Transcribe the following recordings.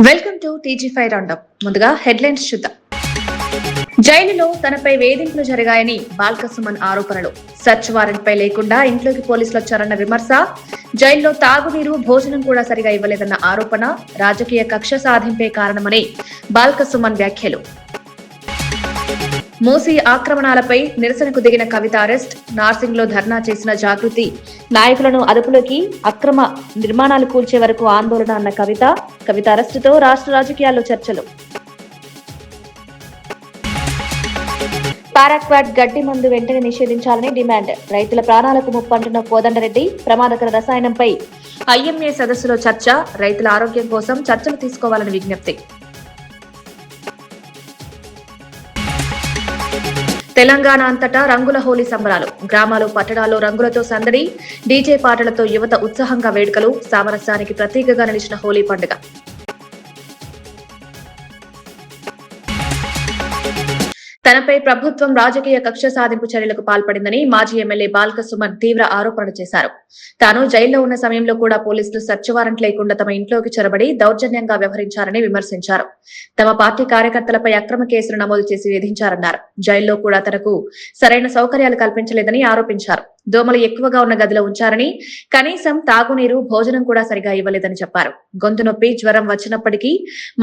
Welcome to TG five roundup. ముందుగా headlines చూద్దాం. జైలులో తనపై వేధింపులు జరిగాయని బాల్క సుమన్ ఆరోపణలు. సర్చ్ వారెంట్ పై లేకుండా ఇంట్లోకి పోలీసులు వచ్చారన్న విమర్శ. జైల్లో తాగునీరు, భోజనం కూడా సరిగా ఇవ్వలేదన్న ఆరోపణ. రాజకీయ కక్ష సాధింపే కారణమని బాల్క సుమన్ వ్యాఖ్యలు. మూసీ ఆక్రమణలపై నిరసనకు దిగిన కవిత అరెస్ట్. నార్సింగ్ లో ధర్నా చేసిన జాగృతి నాయకులను అదుపులోకి. అక్రమ నిర్మాణాలు కూల్చే వరకు ఆందోళన అన్న కవిత అరెస్టుతో రాష్ట్ర రాజకీయాల్లో చర్చలు. పారాక్వాట్ గడ్డి మందు వెంటనే నిషేధించాలని డిమాండ్. రైతుల ప్రాణాలకు ముప్పంటున్న కోదండరెడ్డి. ప్రమాదకర రసాయనంపై ఐఎంఏ సదస్సులో చర్చ. రైతుల ఆరోగ్యం కోసం చర్చలు తీసుకోవాలని విజ్ఞప్తి. తెలంగాణ అంతటా రంగుల హోలీ సంబరాలు. గ్రామాలు, పట్టణాల్లో రంగులతో సందడి. డీజే పాటలతో యువత ఉత్సాహంగా వేడుకలు. సామరస్యానికి ప్రతీకగా నిలిచిన హోలీ పండుగ. తనపై ప్రభుత్వం రాజకీయ కక్ష సాధింపు చర్యలకు పాల్పడిందని మాజీ ఎమ్మెల్యే బాల్క సుమన్ తీవ్ర ఆరోపణలు చేశారు. తాను జైల్లో ఉన్న సమయంలో కూడా పోలీసులు సర్చ్ వారెంట్ లేకుండా తమ ఇంట్లోకి చొరబడి దౌర్జన్యంగా వ్యవహరించారని విమర్శించారు. తమ పార్టీ కార్యకర్తలపై అక్రమ కేసులు నమోదు చేసి వేధించారన్నారు. జైల్లో కూడా తనకు సరైన సౌకర్యాలు కల్పించలేదని ఆరోపించారు. దోమలు ఎక్కువగా ఉన్న గదిలో ఉంచారని, కనీసం తాగునీరు, భోజనం కూడా సరిగా ఇవ్వలేదని చెప్పారు. గొంతు నొప్పి, జ్వరం వచ్చినప్పటికీ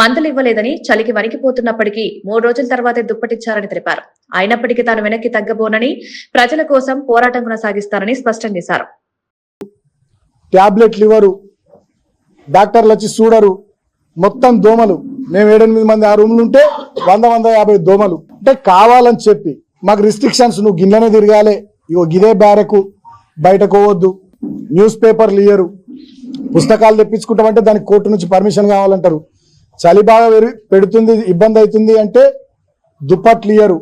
మందులు ఇవ్వలేదని, చలికి వణికిపోతున్నప్పటికీ 3 రోజుల తర్వాతే దుప్పటిచ్చారని తెలిపారు. అయినప్పటికీ తాను వెనక్కి తగ్గబోనని, ప్రజల కోసం పోరాటం కొనసాగిస్తారని స్పష్టం చేశారు. టాబ్లెట్లు ఇవ్వరు, డాక్టర్లు వచ్చి చూడరు, మొత్తం దోమలు. మేము 7-8 మంది ఆ రూమ్లు ఉంటే 100-150 దోమలు. అంటే కావాలని చెప్పి మాకు రిస్ట్రిక్షన్స్, నువ్వు గిన్నెనే తిరగాలి, ఇగో గిదే బ్యారకు, బయటకు పోవద్దు, న్యూస్ పేపర్లు ఇయ్యరు, పుస్తకాలు తెప్పించుకుంటామంటే దానికి కోర్టు నుంచి పర్మిషన్ కావాలంటారు. చలి బాగా పెడుతుంది, ఇబ్బంది అవుతుంది అంటే దుప్పట్లు ఇయ్యరు.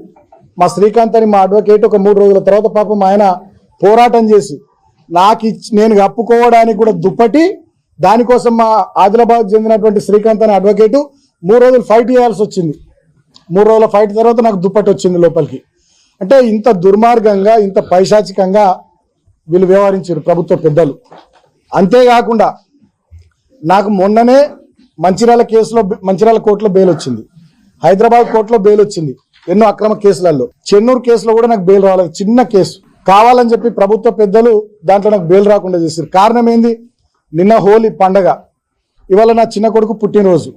మా శ్రీకాంత్ అని మా అడ్వకేట్ ఒక 3 రోజుల తర్వాత పాపం ఆయన పోరాటం చేసి నేను కప్పుకోవడానికి కూడా దుప్పటి, దానికోసం మా ఆదిలాబాద్ చెందినటువంటి శ్రీకాంత్ అనే అడ్వకేటు 3 రోజులు ఫైట్ చేయాల్సి వచ్చింది. 3 రోజుల ఫైట్ తర్వాత నాకు దుప్పటి వచ్చింది లోపలికి. అంటే ఇంత దుర్మార్గంగా, ఇంత పైశాచికంగా వీళ్ళు వ్యవహరించారు ప్రభుత్వ పెద్దలు. అంతేకాకుండా నాకు మొన్ననే మంచిర్యాల కోర్టులో బెయిల్ వచ్చింది, హైదరాబాద్ కోర్టులో బెయిల్ వచ్చింది. ఎన్నో అక్రమ కేసులలో, చెన్నూరు కేసులో కూడా నాకు బెయిల్ రాలేదు. చిన్న కేసు కావాలని చెప్పి ప్రభుత్వ పెద్దలు దాంట్లో నాకు బెయిల్ రాకుండా చేశారు. కారణం ఏంది? నిన్న హోలీ పండగ, ఇవాళ నా చిన్న కొడుకు పుట్టినరోజు.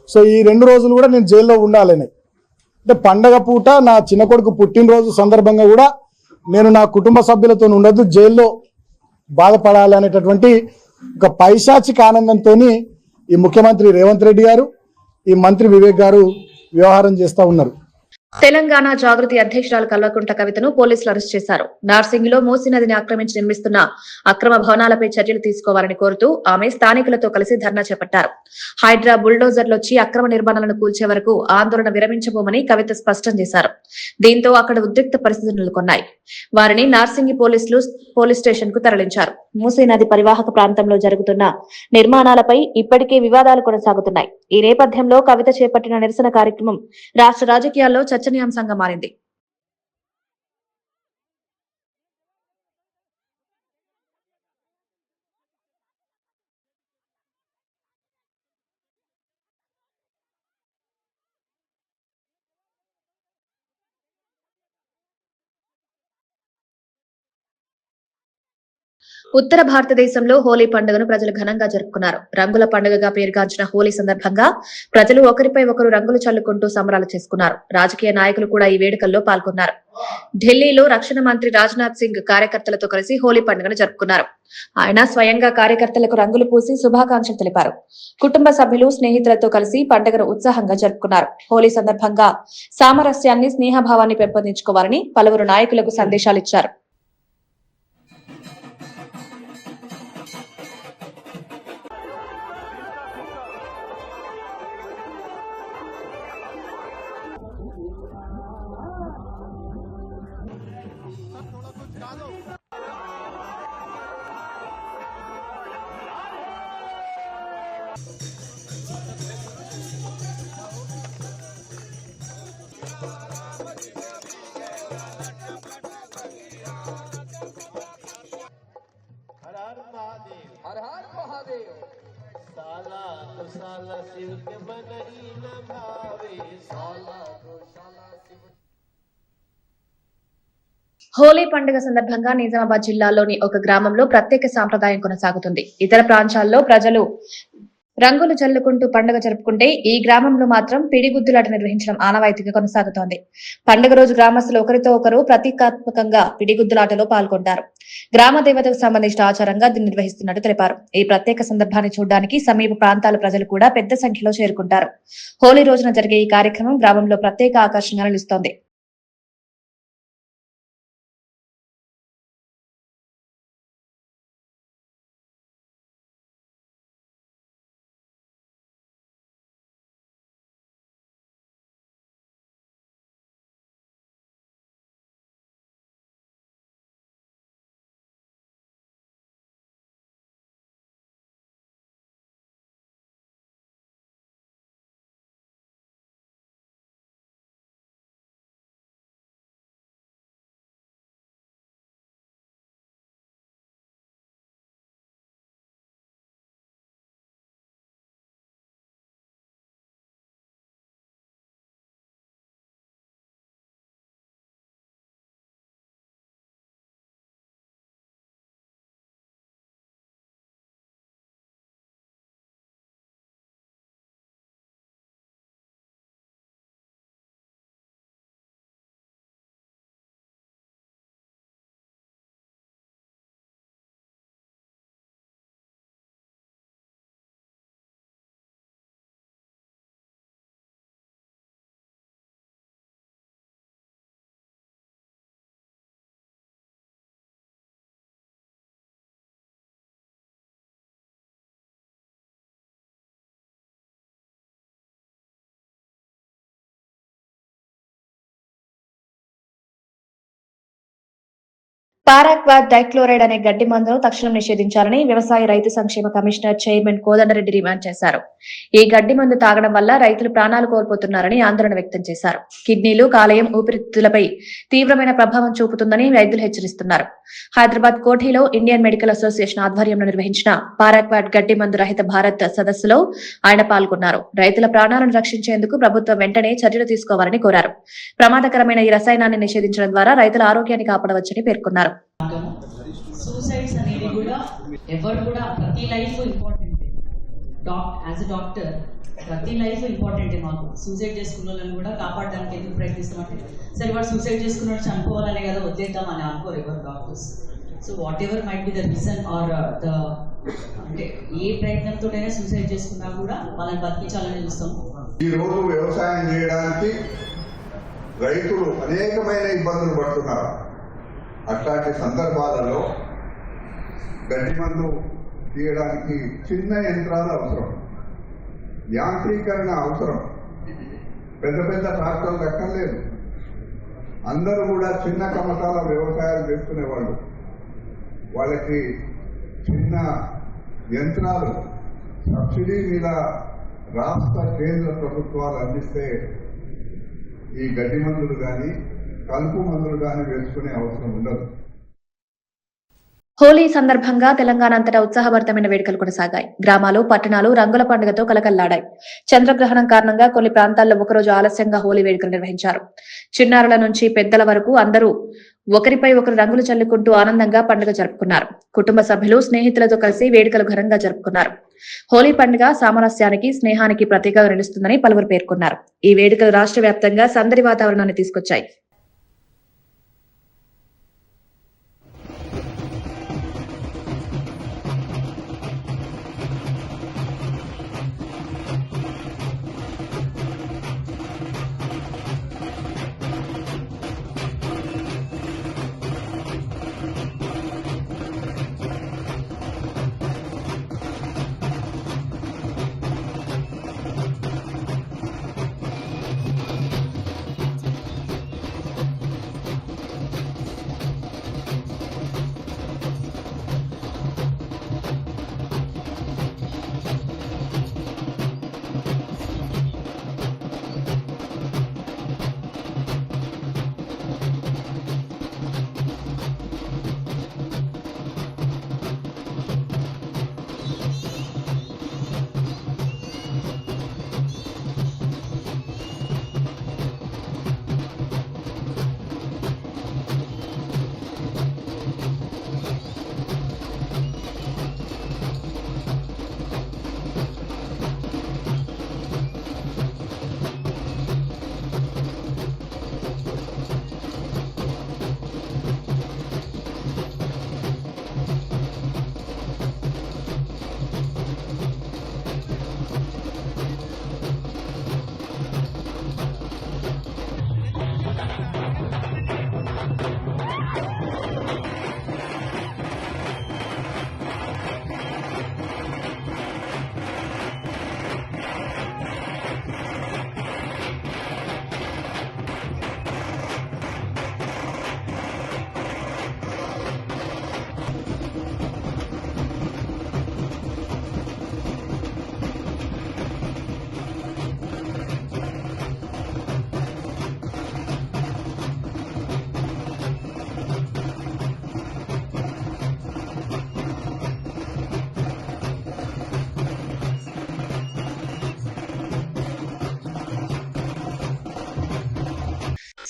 సో ఈ 2 రోజులు కూడా నేను జైల్లో ఉండాలని, అంటే పండగ పూట నా చిన్న కొడుకు పుట్టినరోజు సందర్భంగా కూడా నేను నా కుటుంబ సభ్యులతో ఉండొద్దు, జైల్లో బాధపడాలి అనేటటువంటి ఒక పైశాచిక ఆనందంతో ఈ ముఖ్యమంత్రి రేవంత్ రెడ్డి గారు, ఈ మంత్రి వివేక్ గారు వ్యవహారం చేస్తూ ఉన్నారు. తెలంగాణ జాగృతి అధ్యక్షురాలు కల్వకుంట్ల కవితను పోలీసులు అరెస్ట్ చేశారు. నార్సింగ్ లో మూసీ నదిని ఆక్రమించి నిర్మిస్తున్న అక్రమ భవనాలపై చర్యలు తీసుకోవాలని కోరుతూ ఆమె స్థానికులతో కలిసి ధర్నా చేపట్టారు. హైడ్రా బుల్డోజర్లొచ్చి అక్రమ నిర్మాణాలను కూల్చే వరకు ఆందోళన విరమించబోమని కవిత స్పష్టం చేశారు. దీంతో అక్కడ ఉద్రిక్త పరిస్థితులు నెలకొన్నాయి. వారిని నార్సింగి పోలీసులు పోలీస్ స్టేషన్ కు తరలించారు. మూసీ నది పరివాహక ప్రాంతంలో జరుగుతున్న నిర్మాణాలపై ఇప్పటికే వివాదాలు కొనసాగుతున్నాయి. ఈ నేపథ్యంలో కవిత చేపట్టిన నిరసన కార్యక్రమం రాష్ట్ర రాజకీయాల్లో చర్చనీయాంశంగా మారింది. ఉత్తర భారతదేశంలో హోలీ పండుగను ప్రజలు ఘనంగా జరుపుకున్నారు. రంగుల పండుగగా పేరుగాంచిన హోలీ సందర్భంగా ప్రజలు ఒకరిపై ఒకరు రంగులు చల్లుకుంటూ సంబరాలు చేసుకున్నారు. రాజకీయ నాయకులు కూడా ఈ వేడుకల్లో పాల్గొన్నారు. ఢిల్లీలో రక్షణ మంత్రి రాజ్నాథ్ సింగ్ కార్యకర్తలతో కలిసి హోలీ పండుగను జరుపుకున్నారు. ఆయన స్వయంగా కార్యకర్తలకు రంగులు పూసి శుభాకాంక్షలు తెలిపారు. కుటుంబ సభ్యులు, స్నేహితులతో కలిసి పండుగను ఉత్సాహంగా జరుపుకున్నారు. హోలీ సందర్భంగా సామరస్యాన్ని, స్నేహభావాన్ని పెంపొందించుకోవాలని పలువురు నాయకులకు సందేశాలిచ్చారు. हर हर महादेव साला హోలీ పండుగ సందర్భంగా నిజామాబాద్ జిల్లాలోని ఒక గ్రామంలో ప్రత్యేక సాంప్రదాయం కొనసాగుతుంది. ఇతర ప్రాంతాల్లో ప్రజలు రంగులు చల్లుకుంటూ పండుగ జరుపుకుంటే ఈ గ్రామంలో మాత్రం పిడిగుద్దులాట నిర్వహించడం ఆనవాయితీగా కొనసాగుతోంది. పండుగ రోజు గ్రామస్తులు ఒకరితో ఒకరు ప్రతీకాత్మకంగా పిడిగుద్దులాటలో పాల్గొంటారు. గ్రామ దేవతకు సంబంధించిన ఆచారంగా దీన్ని నిర్వహిస్తున్నట్టు తెలిపారు. ఈ ప్రత్యేక సందర్భాన్ని చూడడానికి సమీప ప్రాంతాల ప్రజలు కూడా పెద్ద సంఖ్యలో చేరుకుంటారు. హోలీ రోజున జరిగే ఈ కార్యక్రమం గ్రామంలో ప్రత్యేక ఆకర్షణగా నిలుస్తోంది. పారాక్వాట్ డైక్లోరైడ్ అనే గడ్డి మందును తక్షణం నిషేధించాలని వ్యవసాయ రైతు సంక్షేమ కమిషనర్ చైర్మన్ కోదండరెడ్డి డిమాండ్ చేశారు. ఈ గడ్డి మందు తాగడం వల్ల రైతులు ప్రాణాలు కోల్పోతున్నారని ఆందోళన వ్యక్తం చేశారు. కిడ్నీలు, కాలేయం, ఊపిరితిత్తులపై తీవ్రమైన ప్రభావం చూపుతుందని వైద్యులు హెచ్చరిస్తున్నారు. హైదరాబాద్ కోఠీలో ఇండియన్ మెడికల్ అసోసియేషన్ ఆధ్వర్యంలో నిర్వహించిన పారాక్వాట్ గడ్డి మందు రహిత భారత్ సదస్సులో ఆయన పాల్గొన్నారు. రైతుల ప్రాణాలను రక్షించేందుకు ప్రభుత్వం వెంటనే చర్యలు తీసుకోవాలని కోరారు. ప్రమాదకరమైన ఈ రసాయనాన్ని నిషేధించడం ద్వారా రైతుల ఆరోగ్యాన్ని కాపాడవచ్చని పేర్కొన్నారు. సూసైడ్స్ అనేది కూడా ఎవరు కూడా ప్రతి life important. As a doctor ప్రతి లైఫ్ ఇంపార్టెంట్. మాకు సూసైడ్ చేసుకున్న వాళ్ళని కూడా కాపాడడానికి ఎందుకు ప్రయత్నిస్తామంటే, సరే వాడు సూసైడ్ చేసుకున్నాడు చనిపోవాలనే కదా వద్దేద్దాం అని అనుకోరు ఎవరు doctors. So whatever might be the reason or the అంటే ఏ ప్రయత్నంతోనైనా సూసైడ్ చేసుకున్నా కూడా వాళ్ళని బతికించాలని చూస్తాం. ఈ రోజు వ్యవసాయం చేయడానికి రైతులు అనేకమైన ఇబ్బందులు పడుతున్నారు. అట్లాంటి సందర్భాలలో గడ్డి మందు తీయడానికి చిన్న యంత్రాలు అవసరం, యాంత్రీకరణ అవసరం. పెద్ద పెద్ద ట్రాక్టర్లు ఎక్కర్లేదు. అందరూ కూడా చిన్న కమతాల వ్యవసాయాలు చేసుకునేవాళ్ళు. వాళ్ళకి చిన్న యంత్రాలు సబ్సిడీ మీద రాష్ట్ర కేంద్ర ప్రభుత్వాలు అందిస్తే ఈ గడ్డి మందులు కానీ కలుపు మందులు కానీ వేసుకునే అవసరం ఉండదు. హోలీ సందర్భంగా తెలంగాణ అంతటా ఉత్సాహభరితమైన వేడుకలు కొనసాగాయి. గ్రామాలు, పట్టణాలు రంగుల పండుగతో కలకల్లాడాయి. చంద్రగ్రహణం కారణంగా కొన్ని ప్రాంతాల్లో ఒకరోజు ఆలస్యంగా హోలీ వేడుకలు నిర్వహించారు. చిన్నారుల నుంచి పెద్దల వరకు అందరూ ఒకరిపై ఒకరు రంగులు చల్లుకుంటూ ఆనందంగా పండుగ జరుపుకున్నారు. కుటుంబ సభ్యులు, స్నేహితులతో కలిసి వేడుకలు ఘనంగా జరుపుకున్నారు. హోలీ పండుగ సామరస్యానికి, స్నేహానికి ప్రతీకగా నిలుస్తుందని పలువురు పేర్కొన్నారు. ఈ వేడుకలు రాష్ట్ర వ్యాప్తంగా సందడి వాతావరణాన్ని తీసుకొచ్చాయి.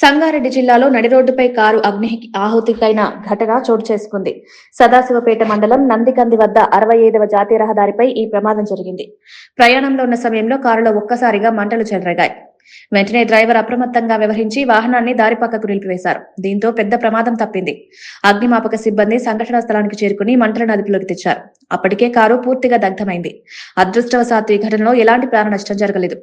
సంగారెడ్డి జిల్లాలో నడిరోడ్డుపై కారు అగ్నికి ఆహుతికైన ఘటన చోటు చేసుకుంది. సదాశివపేట మండలం నందికంది వద్ద 65వ జాతీయ రహదారిపై ఈ ప్రమాదం జరిగింది. ప్రయాణంలో ఉన్న సమయంలో కారులో ఒక్కసారిగా మంటలు చెలరేగాయి. వెంటనే డ్రైవర్ అప్రమత్తంగా వ్యవహరించి వాహనాన్ని దారి పక్కకు నిలిపివేశారు. దీంతో పెద్ద ప్రమాదం తప్పింది. అగ్నిమాపక సిబ్బంది సంఘటనా స్థలానికి చేరుకుని మంటలను అదుపులోకి తెచ్చారు. అప్పటికే కారు పూర్తిగా దగ్ధమైంది. అదృష్టవశాత్తు ఈ ఘటనలో ఎలాంటి ప్రాణ నష్టం జరగలేదు.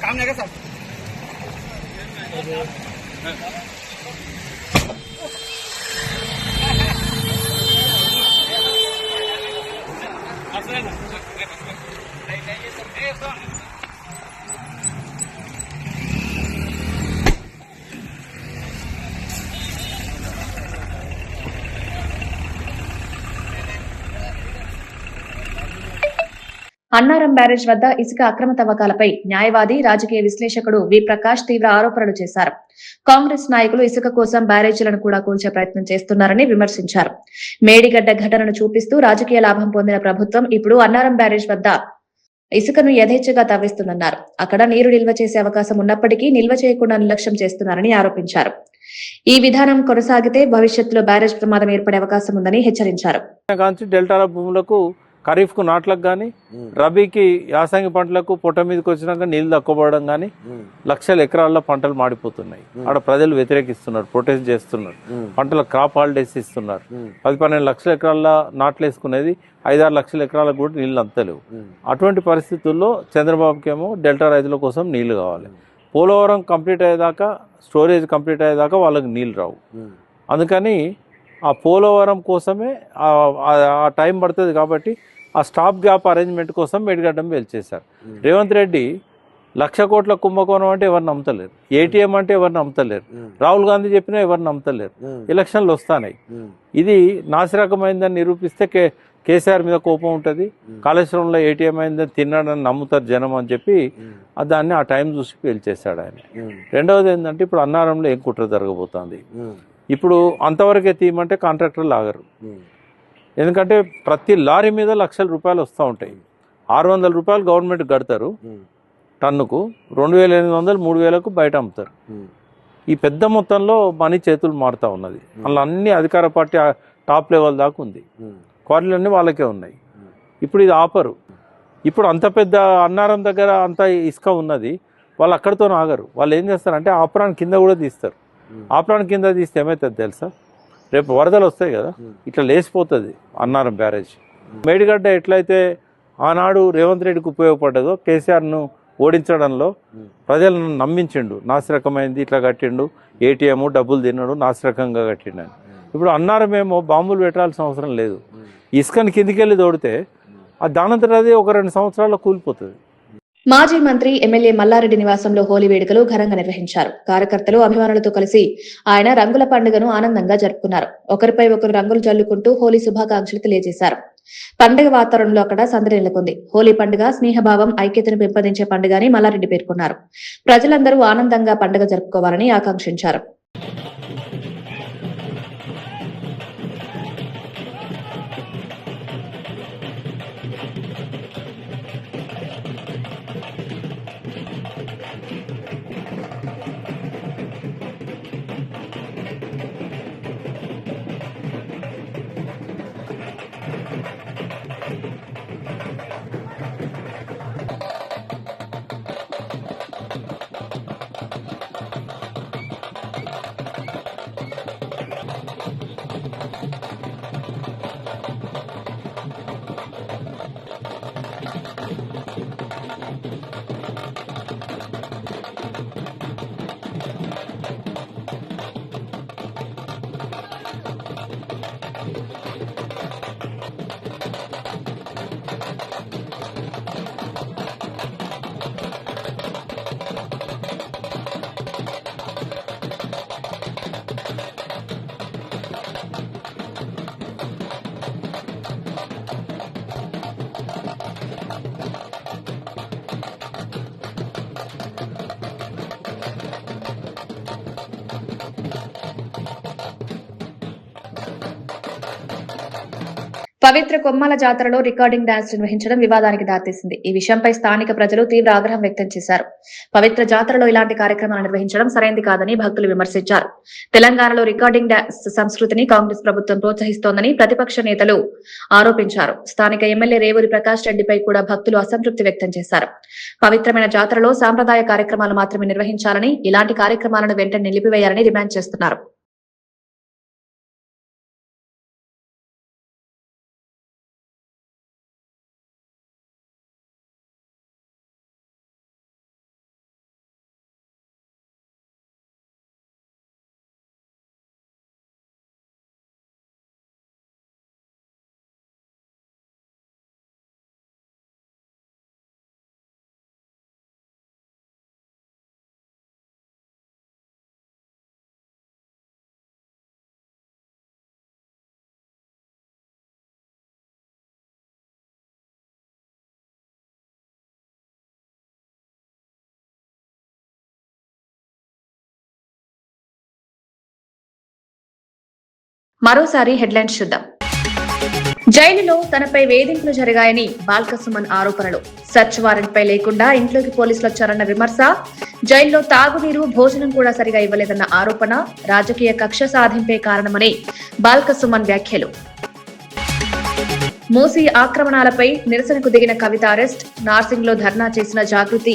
काम नहीं कर सर అన్నారం బ్యారేజ్ వద్ద ఇసుక అక్రమ తవ్వకాలపై న్యాయవాది, రాజకీయ విశ్లేషకుడు వి ప్రకాష్ తీవ్ర ఆరోపణలు చేశారు. కాంగ్రెస్ నాయకులు ఇసుక కోసం బ్యారేజీలను కూడా కూల్చే ప్రయత్నం చేస్తున్నారని విమర్శించారు. మేడిగడ్డ ఘటనను చూపిస్తూ రాజకీయ లాభం పొందిన ప్రభుత్వం ఇప్పుడు అన్నారం బ్యారేజ్ వద్ద ఇసుకను యథేచ్ఛగా తవ్విస్తుందన్నారు. అక్కడ నీరు నిల్వ చేసే అవకాశం ఉన్నప్పటికీ నిల్వ చేయకుండా నిర్లక్ష్యం చేస్తున్నారని ఆరోపించారు. ఈ విధానం కొనసాగితే భవిష్యత్తులో బ్యారేజ్ ప్రమాదం ఏర్పడే అవకాశం ఉందని హెచ్చరించారు. డెల్టాల భూములకు ఖరీఫ్కు నాట్లకు కానీ రబీకి యాసంగి పంటలకు పొట్ట మీదకి వచ్చినాక నీళ్లు తక్కువడం కానీ లక్షల ఎకరాల్లో పంటలు మాడిపోతున్నాయి. ఆడ ప్రజలు వ్యతిరేకిస్తున్నారు, ప్రొటెస్ట్ చేస్తున్నారు, పంటల క్రాప్ హాలిడేస్ ఇస్తున్నారు. 10-12 లక్షల ఎకరాల్లో నాట్లు వేసుకునేది 5-6 లక్షల ఎకరాలకు కూడా నీళ్లు అంతలేవు. అటువంటి పరిస్థితుల్లో చంద్రబాబుకేమో డెల్టా రైతుల కోసం నీళ్లు కావాలి. పోలవరం కంప్లీట్ అయ్యేదాకా, స్టోరేజ్ కంప్లీట్ అయ్యేదాకా వాళ్ళకి నీళ్ళు రావు. అందుకని ఆ పోలవరం కోసమే ఆ టైం పడుతుంది. కాబట్టి ఆ స్టాప్ గ్యాప్ అరేంజ్మెంట్ కోసం మేడిగడ్డం పేల్చేశారు. రేవంత్ రెడ్డి 1,00,000 కోట్ల కుంభకోణం అంటే ఎవరిని నమ్మతలేరు, ఏటీఎం అంటే ఎవరిని నమ్మతలేరు, రాహుల్ గాంధీ చెప్పినా ఎవరిని నమ్మతలేరు. ఎలక్షన్లు వస్తాయి. ఇది నాసిరకమైందని నిరూపిస్తే కేసీఆర్ మీద కోపం ఉంటుంది. కాళేశ్వరంలో ఏటీఎం అయిందని తిన్నాడని నమ్ముతారు జనం అని చెప్పి దాన్ని ఆ టైం చూసి పేల్చేశాడు ఆయన. రెండవది ఏంటంటే ఇప్పుడు అన్నారంలో ఏం కుట్ర జరగబోతోంది. ఇప్పుడు అంతవరకే తీయమంటే కాంట్రాక్టర్లు ఆగరు. ఎందుకంటే ప్రతి లారీ మీద లక్షల రూపాయలు వస్తూ ఉంటాయి. 600 రూపాయలు గవర్నమెంట్ కడతారు టన్నుకు, 2,800, 3,000కు బయట అమ్ముతారు. ఈ పెద్ద మొత్తంలో మనీ చేతులు మారుతూ ఉన్నది. అలా అన్ని అధికార పార్టీ టాప్ లెవెల్ దాకా ఉంది. క్వారీలన్నీ వాళ్ళకే ఉన్నాయి. ఇప్పుడు ఇది ఆపరు. ఇప్పుడు అంత పెద్ద అన్నారం దగ్గర అంత ఇసుక ఉన్నది, వాళ్ళు అక్కడితో ఆగరు. వాళ్ళు ఏం చేస్తారంటే ఆపరాన్ని కింద కూడా తీస్తారు. ఆపరాన్ని కింద తీస్తే ఏమవుతుంది తెలుసా? రేపు వరదలు వస్తాయి కదా, ఇట్లా లేచిపోతుంది అన్నారం బ్యారేజ్. మేడిగడ్డ ఎట్లయితే ఆనాడు రేవంత్ రెడ్డికి ఉపయోగపడ్డదో, కేసీఆర్ను ఓడించడంలో ప్రజలను నమ్మించిండు, నాసిరకమైంది ఇట్లా కట్టిండు, ఏటీఎం డబ్బులు తిన్నాడు, నాసిరకంగా కట్టిండు అని. ఇప్పుడు అన్నారం ఏమో బాంబులు పెట్టాల్సిన అవసరం లేదు. ఇసుకని కిందికెళ్ళి తోడితే దానంతట అది ఒక 2 సంవత్సరాల్లో కూలిపోతుంది. మాజీ మంత్రి ఎమ్మెల్యే మల్లారెడ్డి నివాసంలో హోలీ వేడుకలు ఘనంగా నిర్వహించారు. కార్యకర్తలు, అభిమానులతో కలిసి ఆయన రంగుల పండుగను ఆనందంగా జరుపుకున్నారు. ఒకరిపై ఒకరు రంగులు జల్లుకుంటూ హోలీ శుభాకాంక్షలు తెలియజేశారు. పండుగ వాతావరణంలో అక్కడ సందడి నెలకొంది. హోలీ పండుగ స్నేహభావం, ఐక్యతను పెంపొందించే పండుగ అని మల్లారెడ్డి పేర్కొన్నారు. ప్రజలందరూ ఆనందంగా పండుగ జరుపుకోవాలని ఆకాంక్షించారు. పవిత్ర కొమ్మల జాతరలో రికార్డింగ్ డాన్స్ నిర్వహించడం వివాదానికి దారితీసింది. ఈ విషయంపై స్థానిక ప్రజలు తీవ్ర ఆగ్రహం వ్యక్తం చేశారు. పవిత్ర జాతరలో ఇలాంటి కార్యక్రమాలు నిర్వహించడం సరైంది కాదని భక్తులు విమర్శించారు. తెలంగాణలో రికార్డింగ్ డాన్స్ సంస్కృతిని కాంగ్రెస్ ప్రభుత్వం ప్రోత్సహిస్తోందని ప్రతిపక్ష నేతలు ఆరోపించారు. స్థానిక ఎమ్మెల్యే రేవూరి ప్రకాష్ రెడ్డిపై కూడా భక్తులు అసంతృప్తి వ్యక్తం చేశారు. పవిత్రమైన జాతరలో సాంప్రదాయ కార్యక్రమాలు మాత్రమే నిర్వహించాలని, ఇలాంటి కార్యక్రమాలను వెంటనే నిలిపివేయాలని డిమాండ్ చేస్తున్నారు. మరోసారి హెడ్లైన్స్ చూద్దాం. జైలులో తనపై వేధింపులు జరిగాయని బాల్క సుమన్ ఆరోపణలు. సర్చ్ వారెంట్ పై లేకుండా ఇంట్లోకి పోలీసులు వచ్చారన్న విమర్శ. జైల్లో తాగునీరు, భోజనం కూడా సరిగా ఇవ్వలేదన్న ఆరోపణ. రాజకీయ కక్ష సాధింపే కారణమని బాల్క సుమన్ వ్యాఖ్యలు. మూసీ ఆక్రమణలపై నిరసనకు దిగిన కవిత అరెస్ట్. నార్సింగ్ లో ధర్నా చేసిన జాగృతి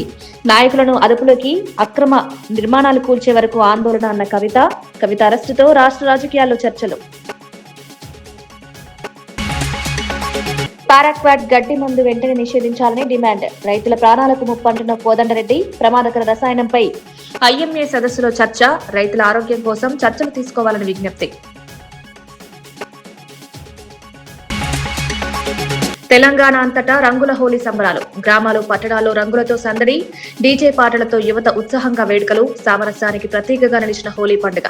నాయకులను అదుపులోకి, అక్రమ నిర్మాణాలు కూల్చే వరకు ఆందోళన అన్న కవిత. కవిత అరెస్టుతో రాష్ట్ర రాజకీయాల్లో చర్చలు. పారాక్వాట్ గడ్డి మందు వెంటనే నిషేధించాలని డిమాండ్. రైతుల ప్రాణాలకు ముప్పంటున్న కోదండరెడ్డి. ప్రమాదకర రసాయనంపై ఐఎంఏ సదస్సులో చర్చ. రైతుల ఆరోగ్యం కోసం చర్చలు తీసుకోవాలని విజ్ఞప్తి. తెలంగాణ అంతటా రంగుల హోలీ సంబరాలు. గ్రామాలు, పట్టణాల్లో రంగులతో సందడి, డీజే పాటలతో యువత ఉత్సాహంగా వేడుకలు. సామరస్యానికి ప్రతీకగా నిలిచిన హోలీ పండుగ.